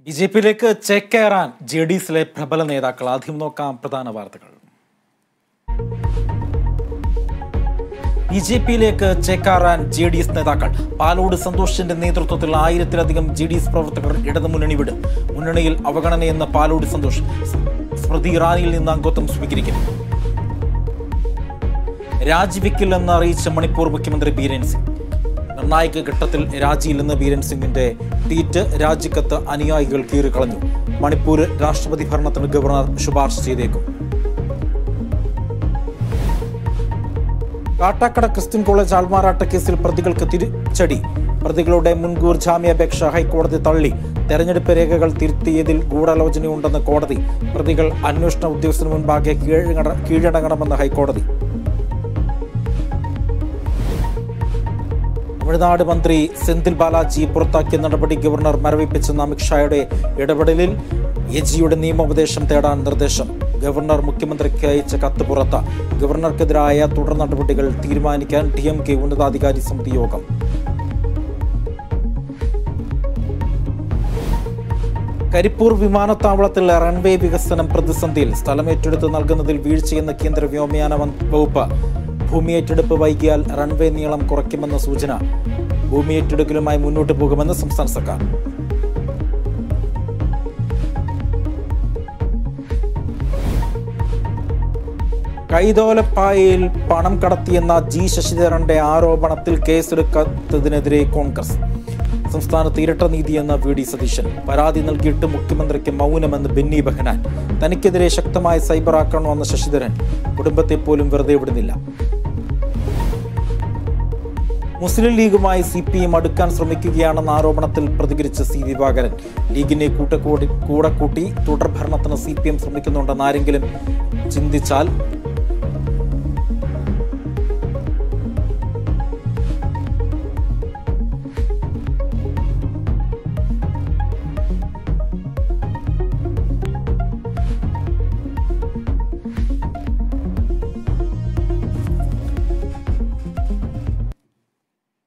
ബിജെപിയിലേക്ക് ചേക്കേറാൻ ജെഡിഎസിലെ പ്രബല നേതാക്കൾ. ആദ്യം നോക്കാം പ്രധാന വാർത്തകൾ. ബിജെപിയിലേക്ക് ചേക്കേറാൻ ജെഡിഎസ് നേതാക്കൾ. പാലോട് സന്തോഷിന്റെ നേതൃത്വത്തിൽ 1000-ലധികം ജെഡിഎസ് പ്രവർത്തകർ ഇടതുമുന്നണി വിടും. മുന്നണിയിൽ അവഗണനയെന്ന പാലോട് സന്തോഷ്. സ്മൃതി ഇറാനിയിൽ നിന്ന് അംഗത്വം സ്വീകരിക്കും. രാജിവെക്കില്ലെന്ന് അറിയിച്ച മണിപ്പൂർ മുഖ്യമന്ത്രി ബീരൻ സിംഗ്. നിർണായക ഘട്ടത്തിൽ രാജിയില്ലെന്ന് ബീരൻ സിംഗിന്റെ ട്വീറ്റ്. രാജിക്കത്ത് അനുയായികൾ കീറിക്കളഞ്ഞു. മണിപ്പൂർ രാഷ്ട്രപതി ഭരണത്തിന് ഗവർണർ ശുപാർശ ചെയ്തേക്കും. കാട്ടാക്കട ക്രിസ്ത്യൻ കോളേജ് ആൾമാറാട്ട കേസിൽ പ്രതികൾക്ക് തിരിച്ചടി. പ്രതികളുടെ മുൻകൂർ ജാമ്യാപേക്ഷ ഹൈക്കോടതി തള്ളി. തെരഞ്ഞെടുപ്പ് രേഖകൾ തിരുത്തിയതിൽ ഗൂഢാലോചനയുണ്ടെന്ന് കോടതി. പ്രതികൾ അന്വേഷണ ഉദ്യോഗസ്ഥന് മുൻപാകെ കീഴടങ്ങണമെന്ന് ഹൈക്കോടതി. തമിഴ്നാട് മന്ത്രി സെന്തിൽ ബാലാജി പുറത്താക്കിയ നടപടി ഗവർണർ മരവിപ്പിച്ചെന്ന അമിത്ഷായുടെ ഇടപെടലിൽ എജിയുടെ നിയമോപദേശം തേടാൻ നിർദ്ദേശം. ഗവർണർ മുഖ്യമന്ത്രിക്ക് അയച്ച കത്ത് പുറത്ത്. ഗവർണർക്കെതിരായ തുടർ നടപടികൾ തീരുമാനിക്കാൻ ഡിഎംകെ ഉന്നതാധികാരി സമിതി യോഗം. കരിപ്പൂർ വിമാനത്താവളത്തിൽ റൺവേ വികസനം പ്രതിസന്ധിയിൽ. സ്ഥലം ഏറ്റെടുത്ത് നൽകുന്നതിൽ വീഴ്ചയെന്ന് കേന്ദ്ര വ്യോമയാന വകുപ്പ്. ഭൂമി ഏറ്റെടുപ്പ് വൈകിയാൽ റൺവേ നീളം കുറയ്ക്കുമെന്ന സൂചന. ഭൂമി ഏറ്റെടുക്കലുമായി മുന്നോട്ട് പോകുമെന്ന് സംസ്ഥാന സർക്കാർ. കൈതോലപ്പായയിൽ പണം കടത്തിയെന്ന ജി ശശിധരന്റെ ആരോപണത്തിൽ കേസെടുക്കാത്തതിനെതിരെ കോൺഗ്രസ്. സംസ്ഥാനത്ത് ഇരട്ട നീതിയെന്ന വി.ഡി. സതീശൻ. പരാതി നൽകിയിട്ട് മുഖ്യമന്ത്രിക്ക് മൗനമെന്ന് ബെന്നി ബെഹനാൻ. തനിക്കെതിരെ ശക്തമായ സൈബർ ആക്രമണമെന്ന ശശിധരൻ. കുടുംബത്തെ പോലും വെറുതെ വിടുന്നില്ല. മുസ്ലിം ലീഗുമായി CPM അടുക്കാൻ ശ്രമിക്കുകയാണെന്ന ആരോപണത്തിൽ പ്രതികരിച്ച സി ദിവാകരൻ. ലീഗിനെ കൂടെ കൂട്ടി തുടർഭരണത്തിന് CPM ശ്രമിക്കുന്നുണ്ടെന്ന് ആരെങ്കിലും ചിന്തിച്ചാൽ